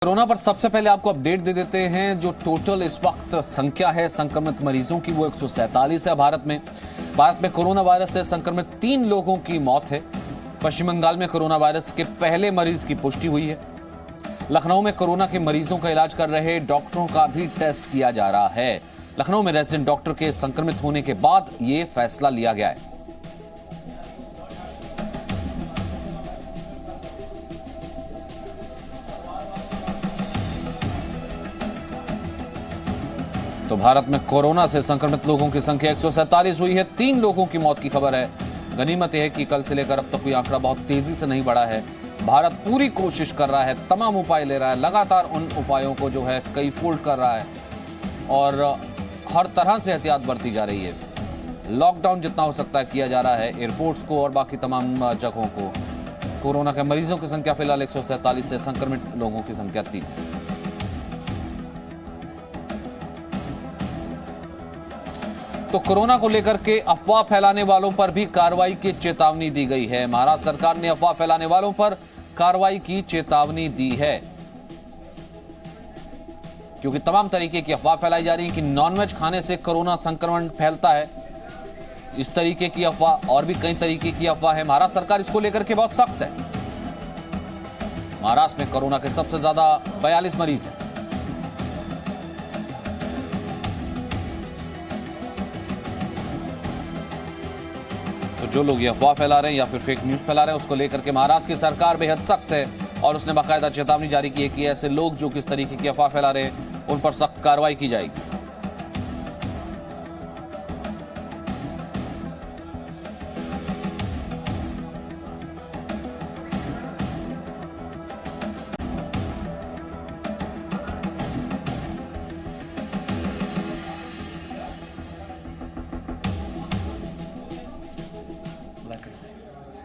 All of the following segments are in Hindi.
कोरोना पर सबसे पहले आपको अपडेट दे देते हैं। जो टोटल इस वक्त संख्या है संक्रमित मरीजों की वो 147 है। भारत में कोरोना वायरस से संक्रमित 3 लोगों की मौत है। पश्चिम बंगाल में कोरोना वायरस के पहले मरीज की पुष्टि हुई है। लखनऊ में कोरोना के मरीजों का इलाज कर रहे डॉक्टरों का भी टेस्ट किया जा रहा है। लखनऊ में रेजिडेंट डॉक्टर के संक्रमित होने के बाद ये फैसला लिया गया है। तो भारत में कोरोना से संक्रमित लोगों की संख्या 147 हुई है। 3 लोगों की मौत की खबर है। गनीमत यह है कि कल से लेकर अब तक कोई आंकड़ा बहुत तेजी से नहीं बढ़ा है। भारत पूरी कोशिश कर रहा है, तमाम उपाय ले रहा है, लगातार उन उपायों को जो है कई फोल्ड कर रहा है और हर तरह से एहतियात बरती जा रही है। लॉकडाउन जितना हो सकता है किया जा रहा है। एयरपोर्ट्स को और बाकी तमाम जगहों को। कोरोना के मरीजों की संख्या फिलहाल 147 से संक्रमित लोगों की संख्या 3 है। तो कोरोना को लेकर के अफवाह फैलाने वालों पर भी कार्रवाई की चेतावनी दी गई है। महाराष्ट्र सरकार ने अफवाह फैलाने वालों पर कार्रवाई की चेतावनी दी है, क्योंकि तमाम तरीके की अफवाह फैलाई जा रही है कि नॉनवेज खाने से कोरोना संक्रमण फैलता है। इस तरीके की अफवाह और भी कई तरीके की अफवाह है। महाराष्ट्र सरकार इसको लेकर के बहुत सख्त है। महाराष्ट्र में कोरोना के सबसे ज्यादा 42 मरीज हैं। तो जो लोग ये अफवाह फैला रहे हैं या फिर फेक न्यूज फैला रहे हैं, उसको लेकर के महाराष्ट्र की सरकार बेहद सख्त है और उसने बाकायदा चेतावनी जारी की है कि ऐसे लोग जो किस तरीके की अफवाह फैला रहे हैं उन पर सख्त कार्रवाई की जाएगी।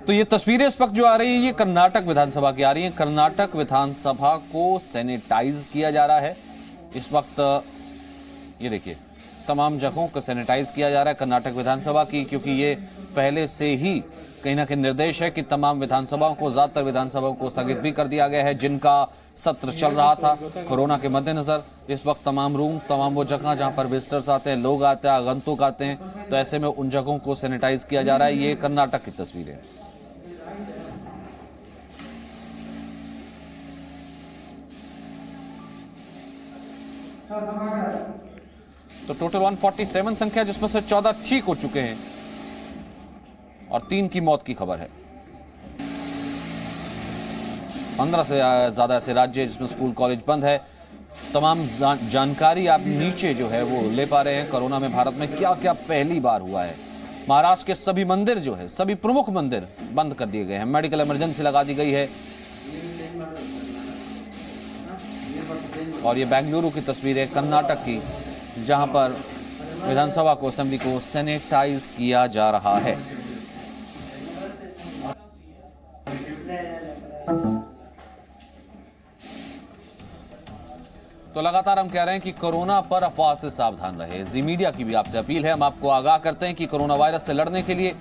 तो ये तस्वीरें इस वक्त जो आ रही है ये कर्नाटक विधानसभा की आ रही है। कर्नाटक विधानसभा को सैनिटाइज किया जा रहा है इस वक्त। ये देखिए तमाम जगहों को सैनिटाइज किया जा रहा है कर्नाटक विधानसभा की, क्योंकि ये पहले से ही कहीं ना कहीं निर्देश है कि तमाम विधानसभाओं को, ज्यादातर विधानसभाओं को स्थगित भी कर दिया गया है जिनका सत्र चल रहा था कोरोना के मद्देनजर। इस वक्त तमाम रूम, तमाम वो जगह जहां पर विजिटर्स आते हैं, लोग आते हैं, आगंतुक आते हैं, तो ऐसे में उन जगहों को सैनिटाइज किया जा रहा है। ये कर्नाटक की तस्वीर है। तो टोटल 147 संख्या, जिसमें से 14 ठीक हो चुके हैं और 3 की मौत की खबर है। 15 से ज्यादा ऐसे राज्य हैं जिसमें स्कूल कॉलेज बंद है। तमाम जानकारी आप नीचे जो है वो ले पा रहे हैं। कोरोना में भारत में क्या क्या पहली बार हुआ है। महाराष्ट्र के सभी मंदिर जो है, सभी प्रमुख मंदिर बंद कर दिए गए हैं। मेडिकल इमरजेंसी लगा दी गई है। और ये बेंगलुरु की तस्वीर है कर्नाटक की, जहां पर विधानसभा को, असेंबली को सैनिटाइज किया जा रहा है। तो लगातार हम कह रहे हैं कि कोरोना पर अफवाह से सावधान रहे। जी मीडिया की भी आपसे अपील है। हम आपको आगाह करते हैं कि कोरोना वायरस से लड़ने के लिए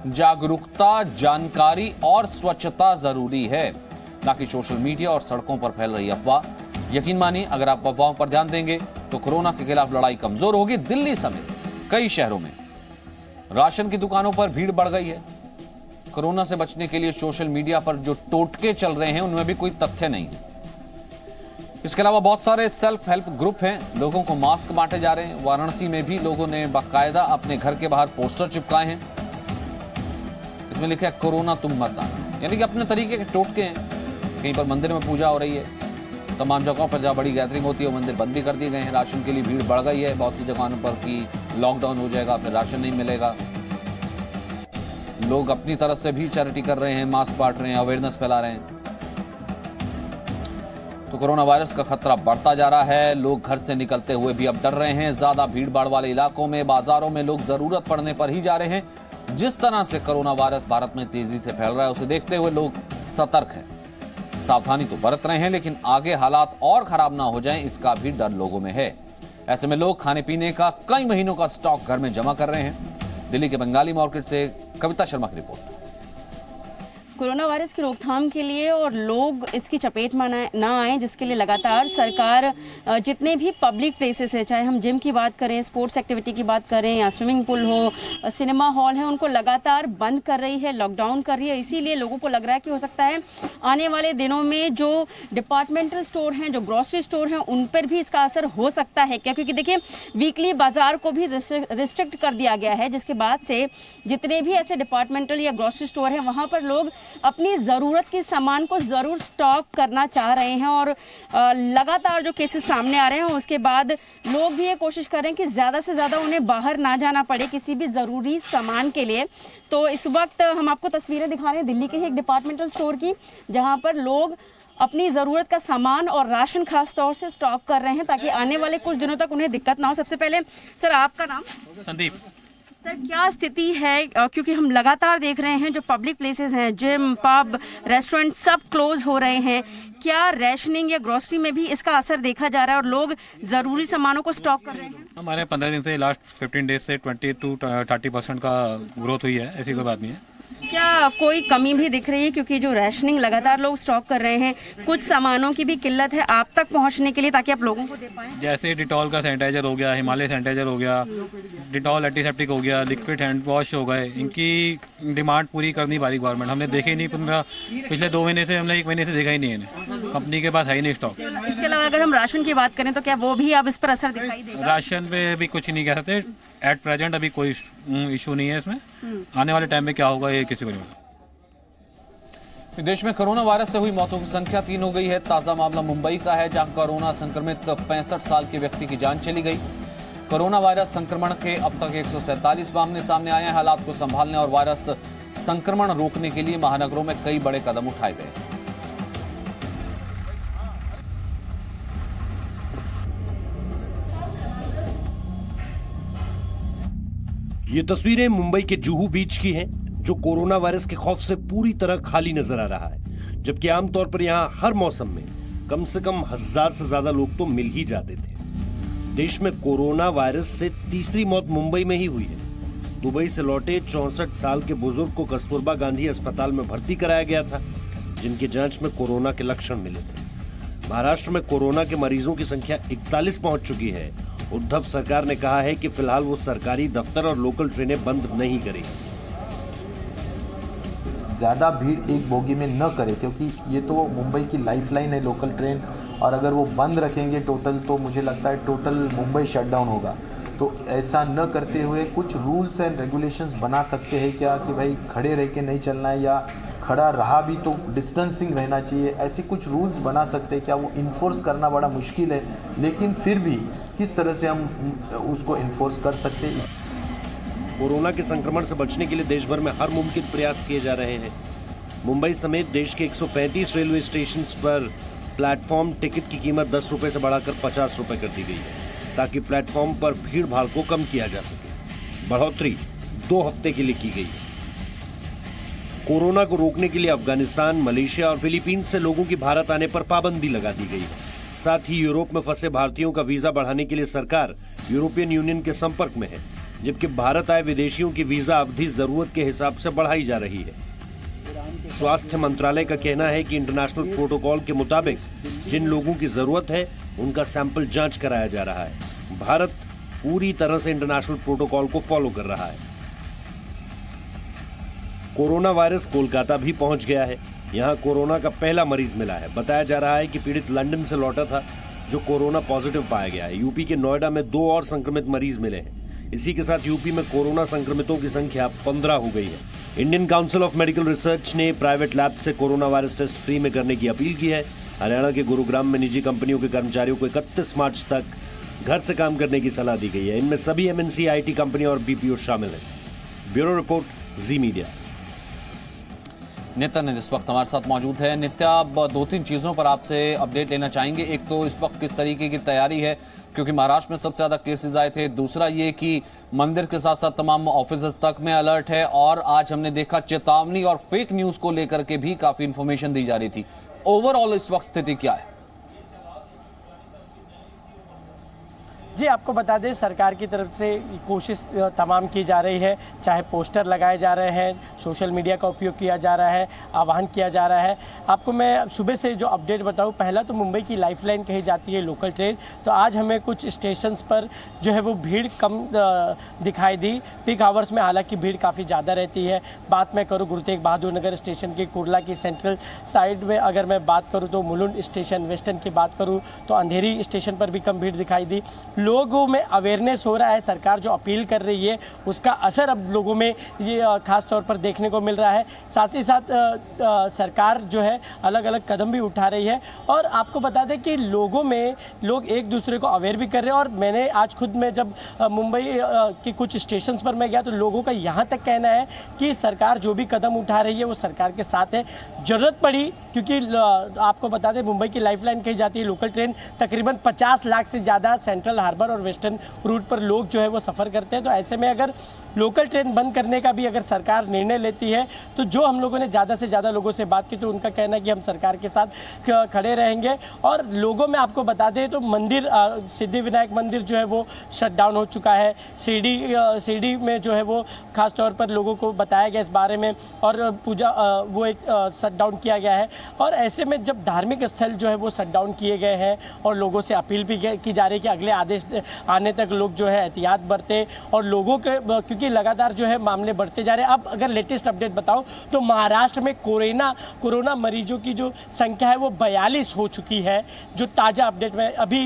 जागरूकता, जानकारी और स्वच्छता जरूरी है, ना कि सोशल मीडिया और सड़कों पर फैल रही अफवाह। यकीन मानिए, अगर आप अफवाहों पर ध्यान देंगे तो कोरोना के खिलाफ लड़ाई कमजोर होगी। दिल्ली समेत कई शहरों में राशन की दुकानों पर भीड़ बढ़ गई है। कोरोना से बचने के लिए सोशल मीडिया पर जो टोटके चल रहे हैं उनमें भी कोई तथ्य नहीं है। इसके अलावा बहुत सारे सेल्फ हेल्प ग्रुप हैं, लोगों को मास्क बांटे जा रहे हैं। वाराणसी में भी लोगों ने बाकायदा अपने घर के बाहर पोस्टर चिपकाए हैं। इसमें लिखा है कोरोना तुम मत आना, यानी कि अपने तरीके के टोटके हैं। कहीं पर मंदिर में पूजा हो रही है, तमाम जगहों पर जहाँ बड़ी गैदरिंग होती है वो मंदिर बंद भी कर दिए गए हैं। राशन के लिए भीड़ बढ़ गई है बहुत सी जगहों पर कि लॉकडाउन हो जाएगा, फिर राशन नहीं मिलेगा। लोग अपनी तरफ से भी चैरिटी कर रहे हैं, मास्क बांट रहे हैं, अवेयरनेस फैला रहे हैं। तो कोरोना वायरस का खतरा बढ़ता जा रहा है। लोग घर से निकलते हुए भी अब डर रहे हैं। ज्यादा भीड़ भाड़ वाले इलाकों में, बाजारों में लोग जरूरत पड़ने पर ही जा रहे हैं। जिस तरह से कोरोना वायरस भारत में तेजी से फैल रहा है उसे देखते हुए लोग सतर्क हैं। सावधानी तो बरत रहे हैं, लेकिन आगे हालात और खराब ना हो जाएं इसका भी डर लोगों में है। ऐसे में लोग खाने पीने का कई महीनों का स्टॉक घर में जमा कर रहे हैं। दिल्ली के बंगाली मार्केट से कविता शर्मा की रिपोर्ट। कोरोना वायरस की रोकथाम के लिए और लोग इसकी चपेट में ना आए, जिसके लिए लगातार सरकार जितने भी पब्लिक प्लेसेस है, चाहे हम जिम की बात करें, स्पोर्ट्स एक्टिविटी की बात करें या स्विमिंग पूल हो, सिनेमा हॉल है, उनको लगातार बंद कर रही है, लॉकडाउन कर रही है। इसीलिए लोगों को लग रहा है कि हो सकता है आने वाले दिनों में जो डिपार्टमेंटल स्टोर हैं, जो ग्रॉसरी स्टोर हैं, उन पर भी इसका असर हो सकता है क्या, क्योंकि देखिए वीकली बाजार को भी रिस्ट्रिक्ट कर दिया गया है, जिसके बाद से जितने भी ऐसे डिपार्टमेंटल या ग्रॉसरी स्टोर हैं वहाँ पर लोग अपनी ज़रूरत के सामान को ज़रूर स्टॉक करना चाह रहे हैं। और लगातार जो केसेस सामने आ रहे हैं उसके बाद लोग भी ये कोशिश कर रहे हैं कि ज़्यादा से ज़्यादा उन्हें बाहर ना जाना पड़े किसी भी ज़रूरी सामान के लिए। तो इस वक्त हम आपको तस्वीरें दिखा रहे हैं दिल्ली के ही एक डिपार्टमेंटल स्टोर की, जहाँ पर लोग अपनी ज़रूरत का सामान और राशन खास तौर से स्टॉक कर रहे हैं ताकि आने वाले कुछ दिनों तक उन्हें दिक्कत ना हो। सबसे पहले सर, आपका नाम? संदीप। सर, क्या स्थिति है, क्योंकि हम लगातार देख रहे हैं जो पब्लिक प्लेसेस हैं, जिम, पब, रेस्टोरेंट सब क्लोज हो रहे हैं। क्या रेशनिंग या ग्रोसरी में भी इसका असर देखा जा रहा है और लोग ज़रूरी सामानों को स्टॉक कर रहे हैं? हमारे 15 दिन से लास्ट 15 डेज से 20 to 30% का ग्रोथ हुई है, ऐसी कोई बात नहीं है। क्या कोई कमी भी दिख रही है, क्योंकि जो रेशनिंग लगातार लोग स्टॉक कर रहे हैं, कुछ सामानों की भी किल्लत है आप तक पहुंचने के लिए ताकि आप लोगों को दे पाएं? जैसे डिटॉल का सैनिटाइजर हो गया, हिमालय सैनिटाइजर हो गया, डिटॉल एंटीसेप्टिक हो गया, लिक्विड हैंड वॉश हो गए, इनकी डिमांड पूरी कर नहीं पा रही गवर्नमेंट। हमने देखे ही नहीं, पिछले 2 महीने से, हमने 1 महीने से देखा ही नहीं है, कंपनी के पास है ही नहीं स्टॉक। इसके अलावा अगर हम राशन की बात करें तो क्या वो भी अब इस पर असर दिखाई देगा? राशन पे भी कुछ नहीं कह सकते, एट प्रेजेंट अभी कोई इशू नहीं है इसमें। आने वाले टाइम में क्या होगा ये किसी को नहीं पता। देश में कोरोना वायरस से हुई मौतों की संख्या 3 हो गई है। ताजा मामला मुंबई का है, जहां कोरोना संक्रमित 65 साल के व्यक्ति की जान चली गई। कोरोना वायरस संक्रमण के अब तक 147 मामले सामने आए हैं। हालात को संभालने और वायरस संक्रमण रोकने के लिए महानगरों में कई बड़े कदम उठाए गए। ये तस्वीरें मुंबई के जुहू बीच की हैं, जो कोरोना वायरस के खौफ से पूरी तरह खाली नजर आ रहा है, जबकि आमतौर पर यहाँ हर मौसम में कम से कम 1000 से ज्यादा लोग तो मिल ही जाते थे। देश में कोरोना वायरस से तीसरी मौत मुंबई में ही हुई है। दुबई से लौटे 64 साल के बुजुर्ग को कस्तूरबा गांधी अस्पताल में भर्ती कराया गया था, जिनकी जांच में कोरोना के लक्षण मिले थे। महाराष्ट्र में कोरोना के मरीजों की संख्या 41 पहुंच चुकी है। उद्धव सरकार ने कहा है कि फिलहाल वो सरकारी दफ्तर और लोकल ट्रेनें बंद नहीं करेगी। ज़्यादा भीड़ एक बोगी में न करे, क्योंकि ये तो मुंबई की लाइफलाइन है लोकल ट्रेन, और अगर वो बंद रखेंगे टोटल तो मुझे लगता है टोटल मुंबई शटडाउन होगा। तो ऐसा न करते हुए कुछ रूल्स एंड रेगुलेशंस बना सकते हैं क्या, कि भाई खड़े रह के नहीं चलना है, या खड़ा रहा भी तो डिस्टेंसिंग रहना चाहिए, ऐसे कुछ रूल्स बना सकते हैं क्या? वो इन्फोर्स करना बड़ा मुश्किल है, लेकिन फिर भी किस तरह से हम उसको इन्फोर्स कर सकते हैं। कोरोना के संक्रमण से बचने के लिए देश भर में हर मुमकिन प्रयास किए जा रहे हैं। मुंबई समेत देश के 135 रेलवे स्टेशन पर प्लेटफॉर्म टिकट की कीमत 10 रुपए से बढ़ाकर 50 रुपए कर दी गई है, ताकि प्लेटफॉर्म पर भीड़ भाड़ को कम किया जा सके। बढ़ोतरी 2 हफ्ते के लिए की गई है। कोरोना को रोकने के लिए अफगानिस्तान, मलेशिया और फिलीपींस से लोगों की भारत आने पर पाबंदी लगा दी गई है। साथ ही यूरोप में फंसे भारतीयों का वीजा बढ़ाने के लिए सरकार यूरोपियन यूनियन के संपर्क में है, जबकि भारत आए विदेशियों की वीजा अवधि जरूरत के हिसाब से बढ़ाई जा रही है। स्वास्थ्य मंत्रालय का कहना है कि इंटरनेशनल प्रोटोकॉल के मुताबिक जिन लोगों की जरूरत है उनका सैंपल जांच कराया जा रहा है। भारत पूरी तरह से इंटरनेशनल प्रोटोकॉल को फॉलो कर रहा है। कोरोना वायरस कोलकाता भी पहुंच गया है। यहां कोरोना का पहला मरीज मिला है। बताया जा रहा है कि पीड़ित लंदन से लौटा था, जो कोरोना पॉजिटिव पाया गया है। यूपी के नोएडा में 2 और संक्रमित मरीज मिले हैं। इसी के साथ यूपी में कोरोना संक्रमितों की संख्या 15 हो गई है। Indian council of medical research ने प्राइवेट लैब से कोरोना वायरस टेस्ट फ्री में करने की अपील की है। हरियाणा के गुरुग्राम में निजी कंपनियों के कर्मचारियों को 31 मार्च तक घर से काम करने की सलाह दी गई है। इनमें सभी एमएनसी, आईटी कंपनी और बीपीओ शामिल हैं। ब्यूरो रिपोर्ट, जी मीडिया। नित्या इस वक्त हमारे साथ मौजूद है। नित्या, अब 2-3 चीज़ों पर आपसे अपडेट लेना चाहेंगे। एक तो इस वक्त किस तरीके की तैयारी है, क्योंकि महाराष्ट्र में सबसे ज़्यादा केसेस आए थे। दूसरा ये कि मंदिर के साथ साथ तमाम ऑफिस तक में अलर्ट है, और आज हमने देखा चेतावनी और फेक न्यूज़ को लेकर के भी काफ़ी इंफॉर्मेशन दी जा रही थी। ओवरऑल इस वक्त स्थिति क्या है? जी आपको बता दें सरकार की तरफ से कोशिश तमाम की जा रही है, चाहे पोस्टर लगाए जा रहे हैं, सोशल मीडिया का उपयोग किया जा रहा है, आह्वान किया जा रहा है। आपको मैं सुबह से जो अपडेट बताऊं, पहला तो मुंबई की लाइफलाइन कही जाती है लोकल ट्रेन, तो आज हमें कुछ स्टेशंस पर जो है वो भीड़ कम दिखाई दी। पीक आवर्स में हालांकि भीड़ काफ़ी ज़्यादा रहती है। बात मैं करूँ गुरु तेग बहादुर नगर स्टेशन की, कुर्ला की सेंट्रल साइड में अगर मैं बात करूँ तो मुलुंड स्टेशन, वेस्टर्न की बात करूँ तो अंधेरी स्टेशन पर भी कम भीड़ दिखाई दी। लोगों में अवेयरनेस हो रहा है, सरकार जो अपील कर रही है उसका असर अब लोगों में ये खास तौर पर देखने को मिल रहा है। साथ ही साथ सरकार जो है अलग अलग कदम भी उठा रही है और आपको बता दें कि लोग एक दूसरे को अवेयर भी कर रहे हैं। और मैंने आज खुद में जब मुंबई के कुछ स्टेशंस पर मैं गया तो लोगों का यहाँ तक कहना है कि सरकार जो भी कदम उठा रही है वो सरकार के साथ है। ज़रूरत पड़ी, क्योंकि आपको बता दें मुंबई की लाइफलाइन कही जाती है लोकल ट्रेन, तकरीबन 50 लाख से ज़्यादा सेंट्रल हार्बर और वेस्टर्न रूट पर लोग जो है वो सफ़र करते हैं। तो ऐसे में अगर लोकल ट्रेन बंद करने का भी अगर सरकार निर्णय लेती है तो जो हम लोगों ने ज़्यादा से ज़्यादा लोगों से बात की तो उनका कहना है कि हम सरकार के साथ खड़े रहेंगे। और लोगों में आपको बता दें तो मंदिर सिद्धि विनायक मंदिर जो है वो शट डाउन हो चुका है। सीडी में जो है वो खास तौर पर लोगों को बताया गया इस बारे में और पूजा वो एक शट डाउन किया गया है। और ऐसे में जब धार्मिक स्थल जो है वो शट डाउन किए गए हैं और लोगों से अपील भी की जा रही है कि अगले आदेश आने तक लोग जो है एहतियात बरते और लोगों के, क्योंकि लगातार जो है मामले बढ़ते जा रहे हैं। अब अगर लेटेस्ट अपडेट बताऊं तो महाराष्ट्र में कोरोना मरीजों की जो संख्या है वो 42 हो चुकी है। जो ताज़ा अपडेट में अभी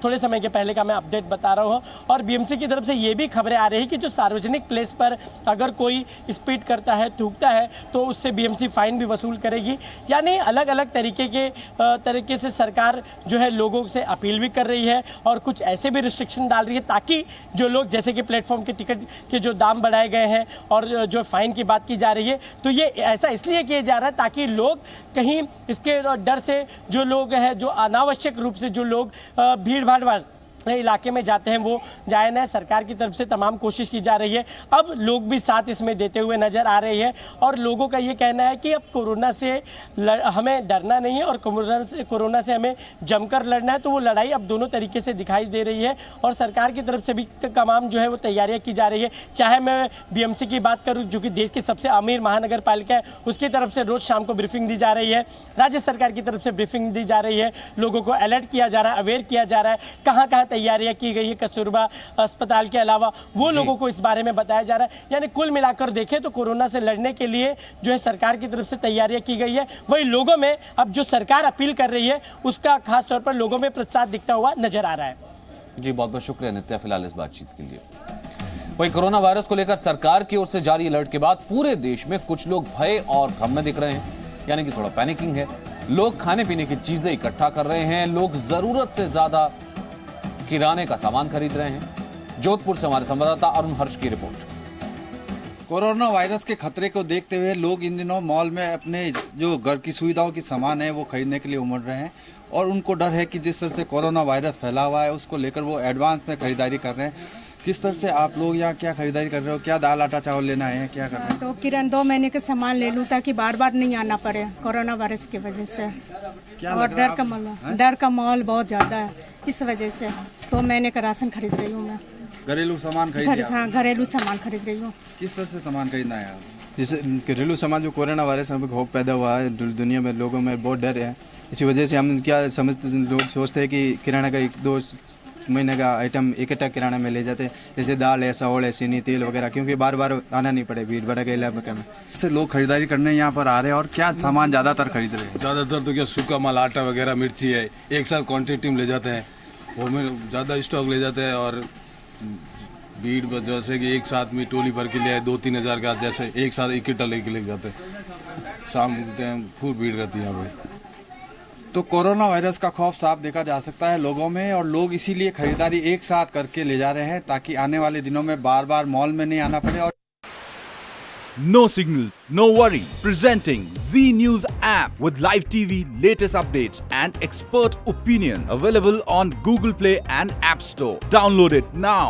थोड़े समय के पहले का मैं अपडेट बता रहा हूँ। और बीएमसी की तरफ से ये भी खबरें आ रही है कि जो सार्वजनिक प्लेस पर अगर कोई स्पीड करता है, थूकता है तो उससे बीएमसी फाइन भी वसूल करेगी। यानी अलग अलग तरीके से सरकार जो है लोगों से अपील भी कर रही है और कुछ ऐसे भी रिस्ट्रिक्शन डाल रही है ताकि जो लोग, जैसे कि प्लेटफॉर्म के टिकट के जो दाम बढ़ाए गए हैं और जो फाइन की बात की जा रही है, तो ये ऐसा इसलिए किया जा रहा है ताकि लोग कहीं इसके डर से जो लोग हैं, जो अनावश्यक रूप से जो लोग भीड़ भाड़ इलाके में जाते हैं वो जाए ना। सरकार की तरफ से तमाम कोशिश की जा रही है। अब लोग भी साथ इसमें देते हुए नजर आ रहे हैं और लोगों का ये कहना है कि अब कोरोना से हमें डरना नहीं है और कोरोना से हमें जमकर लड़ना है। तो वो लड़ाई अब दोनों तरीके से दिखाई दे रही है और सरकार की तरफ से भी तमाम जो है वो तैयारियां की जा रही है। चाहे मैं बीएमसी की बात करूँ जो कि देश की सबसे अमीर महानगर पालिका है, उसकी तरफ से रोज शाम को ब्रीफिंग दी जा रही है। राज्य सरकार की तरफ से ब्रीफिंग दी जा रही है, लोगों को अलर्ट किया जा रहा है, अवेयर किया जा रहा है, कहाँ तैयारियां की गई है। कस्तूरबा अस्पताल के अलावा वो लोगों को इस बारे में बताया जा रहा है। यानी कुल मिलाकर देखें तो कोरोना से लड़ने के लिए जो है सरकार की तरफ से तैयारियां की गई है। वही लोगों में अब जो सरकार अपील कर रही है उसका खास तौर पर लोगों में प्रतिसाद दिखता हुआ नजर आ रहा है। जी बहुत बहुत शुक्रिया नित्या फिलहाल इस बातचीत के लिए। वही कोरोना वायरस को लेकर सरकार की ओर से जारी अलर्ट के बाद पूरे देश में कुछ लोग भय और भ्रम में दिख रहे हैं, यानी कि थोड़ा पैनिकिंग है। लोग खाने पीने की चीजें इकट्ठा कर रहे हैं, लोग जरूरत से ज्यादा किराने का सामान खरीद रहे हैं। जोधपुर से हमारे संवाददाता अरुण हर्ष की रिपोर्ट। कोरोना वायरस के खतरे को देखते हुए लोग इन दिनों मॉल में अपने जो घर की सुविधाओं की सामान है वो खरीदने के लिए उमड़ रहे हैं और उनको डर है कि जिस तरह से कोरोना वायरस फैला हुआ है उसको लेकर वो एडवांस में खरीदारी कर रहे हैं। किस तरह से आप लोग यहाँ क्या खरीदारी कर रहे हो? क्या दाल आटा चावल लेना है, क्या कर रहे हैं? तो किरण 2 महीने का सामान ले लूँ ताकि बार बार नहीं आना पड़े कोरोना वायरस की वजह से। और डर का माहौल बहुत ज़्यादा है, इस वजह से 2 महीने का राशन खरीद रही हूँ मैं। घरेलू सामान खरीद? हाँ, घरेलू सामान खरीद रही हूँ। किस तरह से सामान खरीदना है? जैसे घरेलू सामान, जो कोरोना वायरस में खौफ पैदा हुआ है दुनिया में, लोगों में बहुत डर है। इसी वजह से हम क्या समझते, लोग सोचते हैं कि किराना का 1-2 महीने का आइटम इकट्ठा किराना में ले जाते हैं, जैसे दाल है, चावल है, चीनी, तेल वगैरह, क्योंकि बार बार आना नहीं पड़े भीड़ भड़का इलाके में। इससे लोग खरीदारी करने यहाँ पर आ रहे हैं और क्या सामान ज़्यादातर खरीद रहे हैं? ज़्यादातर तो क्या सूखा माल, आटा वगैरह, मिर्ची है, एक साथ क्वान्टिटी में ले जाते हैं, वो में ज़्यादा स्टॉक ले जाते हैं। और भीड़ जैसे कि एक साथ में टोली भर के लिए 2-3 हज़ार का जैसे एक साथ इकट्ठा लेके जाते हैं, शाम के टाइम फुल भीड़ रहती है यहाँ पे। तो कोरोना वायरस का खौफ साफ देखा जा सकता है लोगों में और लोग इसीलिए खरीदारी एक साथ करके ले जा रहे हैं ताकि आने वाले दिनों में बार बार मॉल में नहीं आना पड़े। और No signal, no worry. Presenting Z News app with live TV, latest updates and expert opinion. Available on Google Play and App Store. Download it now.